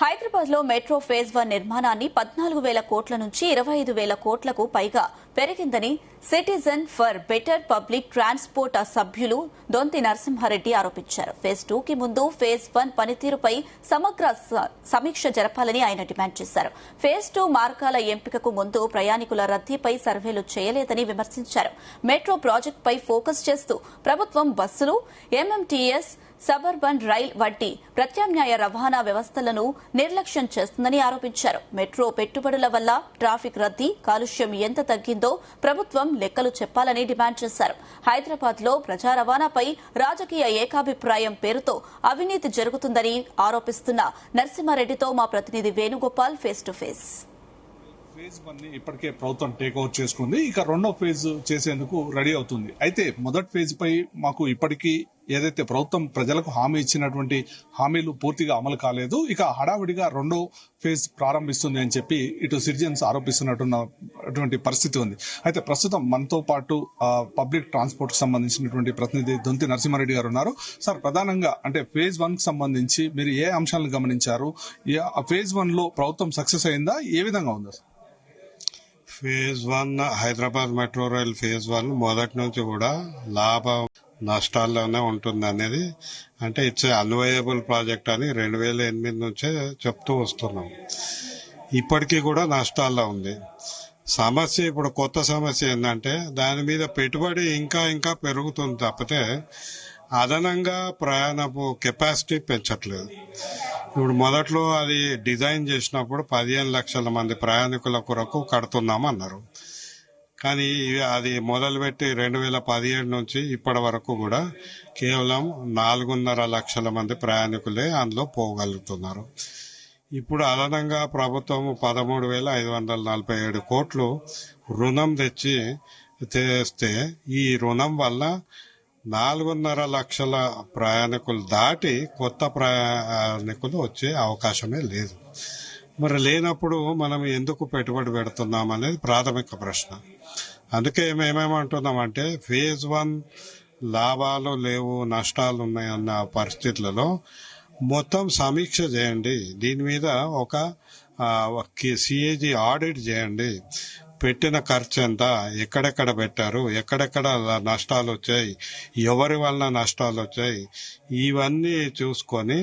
హైదరాబాద్ లో metro phase 1 నిర్మాణాన్ని 14,000 కోట్ల నుంచి 25,000 కోట్లకు పైగా పెరిగిందని citizen for better public transport సభ్యులు దొంతి నరసింహారెడ్డి ఆరోపించారు. ఫేజ్ 2 కి ముందు ఫేజ్ 1 పనితీరుపై సమగ్ర సమీక్ష జరపాలని ఆయన డిమాండ్ చేశారు. ఫేజ్ 2 మార్గాల ఎంపికకు ముందు ప్రయాణికుల రద్దీపై సర్వేలు చేయలేదని విమర్శించారు. మెట్రో ప్రాజెక్టుపై ఫోకస్ చేస్తూ ప్రభుత్వం బస్సులు, ఎంఎంటీఎస్, సబర్బన్ రైల్ వంటి ప్రత్యామ్నాయ రవాణా వ్యవస్థలను నిర్లక్ష్యం చేస్తుందని ఆరోపించారు. మెట్రో పెట్టుబడుల వల్ల ట్రాఫిక్ రద్దీ, కాలుష్యం ఎంత తగ్గిందో ప్రభుత్వం లెక్కలు చెప్పాలని డిమాండ్ చేశారు. హైదరాబాద్ లో ప్రజా రవాణాపై రాజకీయ ఏకాభిప్రాయం పేరుతో అవినీతి జరుగుతుందని ఆరోపిస్తున్న నరసింహారెడ్డితో మా ప్రతినిధి Venugopal face to face. Phase 1 ని ఇప్పటికే ప్రభుత్వం టేక్ ఓవర్ చేసుకుంది. ఇక రెండో ఫేజ్ చేసేందుకు రెడీ అవుతుంది. అయితే మొదటి ఫేజ్ పై మాకు ఇప్పటికీ ఏదైతే ప్రభుత్వం ప్రజలకు హామీ ఇచ్చినటువంటి హామీలు పూర్తిగా అమలు కాలేదు. ఇక హడావిడిగా రెండో ఫేజ్ ప్రారంభిస్తుంది అని చెప్పి ఇటు సిటిజన్స్ ఆరోపిస్తున్నటువంటి పరిస్థితి ఉంది. అయితే ప్రస్తుతం మనతో పాటు పబ్లిక్ ట్రాన్స్పోర్ట్ కి సంబంధించినటువంటి ప్రతినిధి దొంతి నరసింహారెడ్డి గారు ఉన్నారు. సార్, ప్రధానంగా అంటే ఫేజ్ 1 కి సంబంధించి మీరు ఏ అంశాలను గమనించారు? ఫేజ్ 1 లో ప్రభుత్వం సక్సెస్ అయిందా? ఏ విధంగా ఉందా? Phase 1 Hyderabad metro rail phase 1 మొదటి నుంచి కూడా లాభం నష్టాల్లోనే ఉంటుంది అనేది, అంటే ఇట్స్ అన్వయబుల్ ప్రాజెక్ట్ అని 2008 నుంచే చెప్తూ వస్తున్నాం. ఇప్పటికీ కూడా నష్టాల్లో ఉంది. సమస్య ఇప్పుడు కొత్త సమస్య ఏంటంటే దాని మీద పెట్టుబడి ఇంకా పెరుగుతుంది తప్పితే అదనంగా ప్రయాణపు కెపాసిటీ పెంచట్లేదు. ఇప్పుడు మొదట్లో అది డిజైన్ చేసినప్పుడు 15 లక్షల మంది ప్రయాణికుల కొరకు కడుతున్నామన్నారు. కానీ అది మొదలుపెట్టి 2017 నుంచి ఇప్పటి వరకు కూడా కేవలం 4.5 లక్షల మంది ప్రయాణికులే అందులో పోగలుగుతున్నారు. ఇప్పుడు అదనంగా ప్రభుత్వం 13,547 కోట్లు రుణం తెస్తే ఈ రుణం వల్ల 4.5 లక్షల ప్రయాణికులు దాటి కొత్త ప్రయాణికులు వచ్చే అవకాశమే లేదు. మరి లేనప్పుడు మనం ఎందుకు పెట్టుబడి పెడుతున్నాం అనేది ప్రాథమిక ప్రశ్న. అందుకే మేమేమంటున్నామంటే ఫేజ్ 1 లాభాలు లేవు, నష్టాలు ఉన్నాయన్న పరిస్థితులలో మొత్తం సమీక్ష చేయండి. దీని మీద ఒక సిఏజీ ఆడిట్ చేయండి. పెట్టిన ఖర్చు ఎంత, ఎక్కడెక్కడ పెట్టారు, ఎక్కడెక్కడ నష్టాలు వచ్చాయి, ఎవరి వలన నష్టాలు వచ్చాయి, ఇవన్నీ చూసుకొని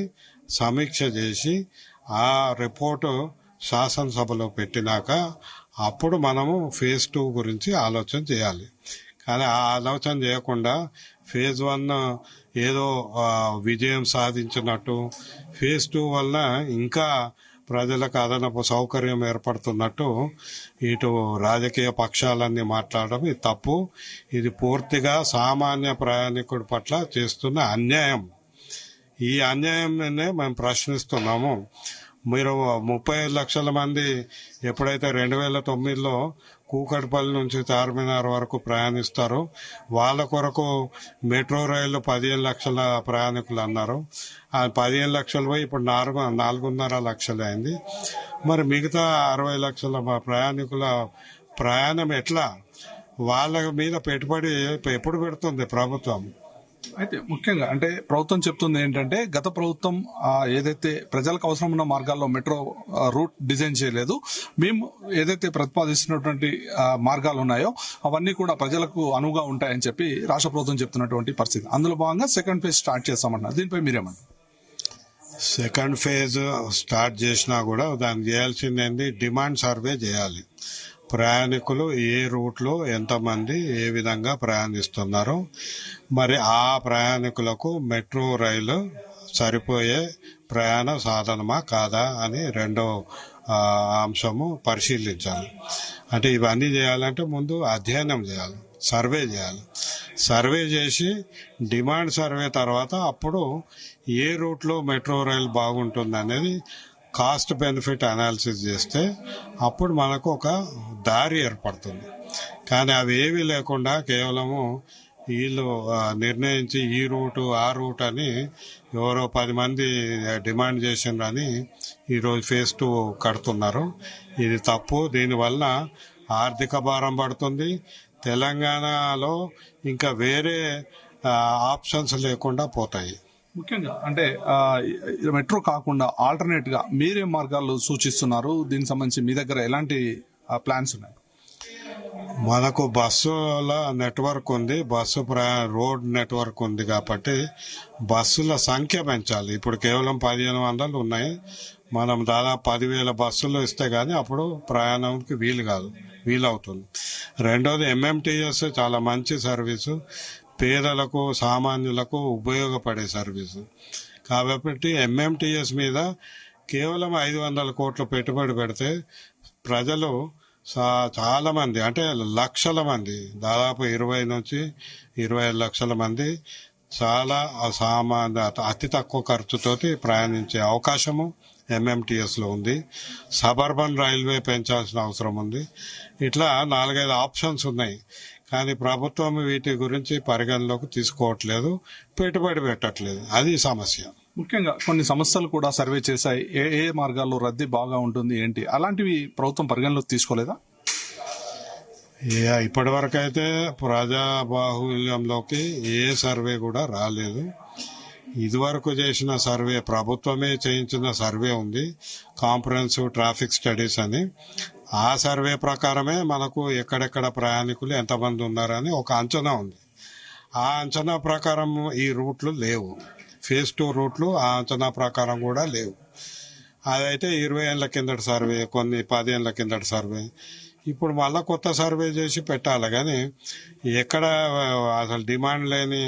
సమీక్ష చేసి ఆ రిపోర్టు శాసనసభలో పెట్టినాక అప్పుడు మనము ఫేజ్ 2 గురించి ఆలోచన చేయాలి. కానీ ఆ ఆలోచన చేయకుండా ఫేజ్ 1 ఏదో విజయం సాధించినట్టు, ఫేజ్ 2 వలన ఇంకా ప్రజలకు అదనపు సౌకర్యం ఏర్పడుతున్నట్టు ఇటు రాజకీయ పక్షాలన్నీ మాట్లాడడం ఇది తప్పు. ఇది పూర్తిగా సామాన్య ప్రయాణికుడి పట్ల చేస్తున్న అన్యాయం. ఈ అన్యాయాన్నే మేము ప్రశ్నిస్తున్నాము. మీరు 35 లక్షల మంది ఎప్పుడైతే 2009లో కూకట్పల్లి నుంచి చార్మినార్ వరకు ప్రయాణిస్తారో వాళ్ళ కొరకు మెట్రో రైలు 15 లక్షల ప్రయాణికులు అన్నారు. ఆ 15 లక్షలు పోయి ఇప్పుడు 4.5 లక్షలు అయింది. మరి మిగతా 60 లక్షల ప్రయాణికుల ప్రయాణం ఎట్లా? వాళ్ళ మీద పెట్టుబడి ఎప్పుడు పెడుతుంది ప్రభుత్వం? అయితే ముఖ్యంగా అంటే ప్రభుత్వం చెప్తుంది ఏంటంటే గత ప్రభుత్వం ఏదైతే ప్రజలకు అవసరం ఉన్న మార్గాల్లో మెట్రో రూట్ డిజైన్ చేయలేదు. మేము ఏదైతే ప్రతిపాదిస్తున్నటువంటి మార్గాలు ఉన్నాయో అవన్నీ కూడా ప్రజలకు అనువుగా ఉంటాయని చెప్పి రాష్ట్ర ప్రభుత్వం చెప్తున్నటువంటి పరిస్థితి. అందులో భాగంగా సెకండ్ ఫేజ్ స్టార్ట్ చేస్తామన్నారు. దీనిపై మీరేమన్నారు? సెకండ్ ఫేజ్ స్టార్ట్ చేసినా కూడా దానికి చేయాల్సింది డిమాండ్ సర్వే చేయాలి. ప్రయాణికులు ఏ రూట్లో ఎంతమంది ఏ విధంగా ప్రయాణిస్తున్నారు, మరి ఆ ప్రయాణికులకు మెట్రో రైలు సరిపోయే ప్రయాణ సాధనమా కాదా అని రెండో అంశము పరిశీలించాలి. అంటే ఇవన్నీ చేయాలంటే ముందు అధ్యయనం చేయాలి, సర్వే చేయాలి. సర్వే చేసి డిమాండ్ సర్వే తర్వాత అప్పుడు ఏ రూట్లో మెట్రో రైలు బాగుంటుంది అనేది కాస్ట్ బెనిఫిట్ అనాలిసిస్ చేస్తే అప్పుడు మనకు ఒక దారి ఏర్పడుతుంది. కానీ అవి ఏమీ లేకుండా కేవలము వీళ్ళు నిర్ణయించి ఈ రూటు ఆ రూట్ అని ఎవరో 10 మంది డిమాండ్ చేసిండ్రని ఈరోజు ఫేజ్ 2 కడుతున్నారు. ఇది తప్పు. దీనివల్ల ఆర్థిక భారం పడుతుంది. తెలంగాణలో ఇంకా వేరే ఆప్షన్స్ లేకుండా పోతాయి. ముఖ్యంగా అంటే మెట్రో కాకుండా ఆల్టర్నేట్ గా మీరే మార్గాలు సూచిస్తున్నారు? దీనికి సంబంధించి మీ దగ్గర ఎలాంటి ప్లాన్స్ ఉన్నాయి? మనకు బస్సుల నెట్వర్క్ ఉంది, రోడ్ నెట్వర్క్ ఉంది కాబట్టి బస్సుల సంఖ్య పెంచాలి. ఇప్పుడు కేవలం 1500 ఉన్నాయి. మనం దాదాపు 10,000 బస్సులు ఇస్తే గానీ అప్పుడు ప్రయాణంకి వీలవుతుంది. రెండోది MMTS చాలా మంచి సర్వీసు, పేదలకు సామాన్యులకు ఉపయోగపడే సర్వీసు కాబట్టి MMTS మీద కేవలం 500 కోట్ల పెట్టుబడి పెడితే ప్రజలు చాలా మంది, అంటే లక్షల మంది, దాదాపు 20 నుంచి 25 లక్షల మంది చాలా అతి తక్కువ ఖర్చుతోటి ప్రయాణించే అవకాశము MMTS లో ఉంది. సబర్బన్ రైల్వే పెంచాల్సిన అవసరం ఉంది. ఇట్లా 4-5 ఆప్షన్స్ ఉన్నాయి. కానీ ప్రభుత్వం వీటి గురించి పరిగణలోకి తీసుకోవట్లేదు, పెట్టుబడి పెట్టట్లేదు. అది సమస్య. ముఖ్యంగా కొన్ని సంస్థలు కూడా సర్వే చేశాయి, ఏ మార్గాల్లో రద్దీ బాగా ఉంటుంది ఏంటి, అలాంటివి ప్రభుత్వం పరిగణలోకి తీసుకోలేదా? ఇప్పటి వరకు అయితే ప్రజా బాహుళ్యంలోకి ఏ సర్వే కూడా రాలేదు. ఇదివరకు చేసిన సర్వే, ప్రభుత్వమే చేయించిన సర్వే ఉంది, కాంప్రహెన్సివ్ ట్రాఫిక్ స్టడీస్ అని. ఆ సర్వే ప్రకారమే మనకు ఎక్కడెక్కడ ప్రయాణికులు ఎంతమంది ఉన్నారని ఒక అంచనా ఉంది. ఆ అంచనా ప్రకారం ఈ రూట్లు లేవు. ఫేజ్ 2 రూట్లు ఆ అంచనా ప్రకారం కూడా లేవు. అదైతే 20 ఏళ్ల కిందటి సర్వే, కొన్ని 10 ఏళ్ల కిందటి సర్వే. ఇప్పుడు మళ్ళా కొత్త సర్వే చేసి పెట్టాలి. కానీ ఎక్కడ అసలు డిమాండ్ లేని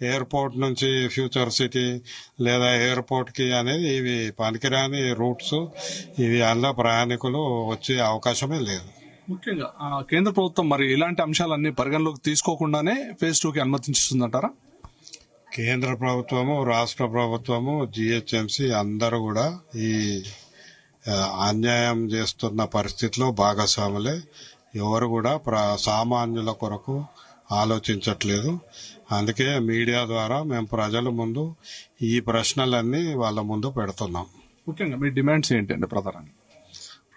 ఎయిర్పోర్ట్ నుంచి ఫ్యూచర్ సిటీ లేదా ఎయిర్పోర్ట్ కి అనేది ఇవి పనికిరాని రూట్స్, ఇవి అందులో ప్రయాణికులు వచ్చే అవకాశమే లేదు. ముఖ్యంగా కేంద్ర ప్రభుత్వం మరి ఇలాంటి అంశాలన్నీ పరిగణలోకి తీసుకోకుండానే ఫేజ్ 2 కి అనుమతిస్తుందంటారా? కేంద్ర ప్రభుత్వము, రాష్ట్ర ప్రభుత్వము, GHMC అందరూ కూడా ఈ అన్యాయం చేస్తున్న పరిస్థితిలో భాగస్వాములే. ఎవరు కూడా సామాన్యుల కొరకు ఆలోచించట్లేదు. అందుకే మీడియా ద్వారా మేము ప్రజల ముందు ఈ ప్రశ్నలన్నీ వాళ్ళ ముందు పెడుతున్నాం. ముఖ్యంగా మీ డిమాండ్స్ ఏంటంటే?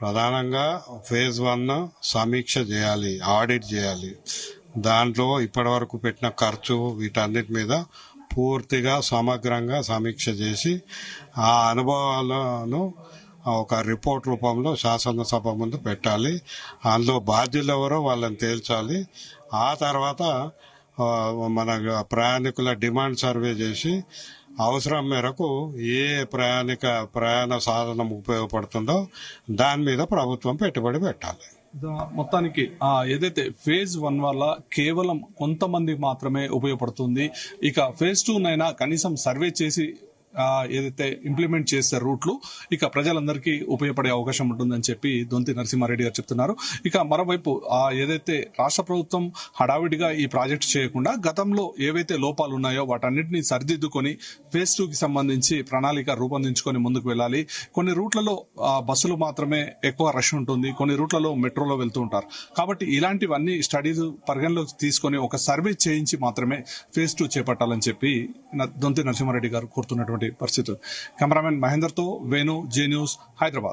ప్రధానంగా ఫేజ్ 1 సమీక్ష చేయాలి, ఆడిట్ చేయాలి. దాంట్లో ఇప్పటి వరకు పెట్టిన ఖర్చు వీటన్నిటి మీద పూర్తిగా సమగ్రంగా సమీక్ష చేసి ఆ అనుభవాలను ఒక రిపోర్ట్ రూపంలో శాసనసభ ముందు పెట్టాలి. అందులో బాధ్యులు ఎవరో వాళ్ళని తేల్చాలి. ఆ తర్వాత మన ప్రయాణికుల డిమాండ్ సర్వే చేసి అవసరం మేరకు ఏ ప్రయాణ సాధనం ఉపయోగపడుతుందో దాని మీద ప్రభుత్వం పెట్టుబడి పెట్టాలి. మొత్తానికి ఏదైతే ఫేజ్ 1 వల్ల కేవలం కొంతమంది మాత్రమే ఉపయోగపడుతుంది, ఇక ఫేజ్ 2 నైనా కనీసం సర్వే చేసి ఏదైతే ఇంప్లిమెంట్ చేసే రూట్లు ఇక ప్రజలందరికీ ఉపయోగపడే అవకాశం ఉంటుందని చెప్పి దొంతి నరసింహారెడ్డి గారు చెప్తున్నారు. ఇక మరోవైపు ఏదైతే రాష్ట్ర ప్రభుత్వం హడావిడిగా ఈ ప్రాజెక్ట్ చేయకుండా గతంలో ఏవైతే లోపాలు ఉన్నాయో వాటన్నిటిని సరిదిద్దుకొని ఫేజ్ 2 కి సంబంధించి ప్రణాళిక రూపొందించుకొని ముందుకు వెళ్ళాలి. కొన్ని రూట్లలో బస్సులు మాత్రమే ఎక్కువ రష్ ఉంటుంది, కొన్ని రూట్లలో మెట్రోలో వెళ్తూ ఉంటారు. కాబట్టి ఇలాంటివన్నీ స్టడీస్ పరిగణలోకి తీసుకొని ఒక సర్వే చేయించి మాత్రమే ఫేజ్ 2 చేపట్టాలని చెప్పి దొంతి నరసింహారెడ్డి గారు కోరుతున్నటువంటి పరిస్థితి. కెమెరామెన్ మహేందర్ తో వేణు, జే న్యూస్, హైదరాబాద్.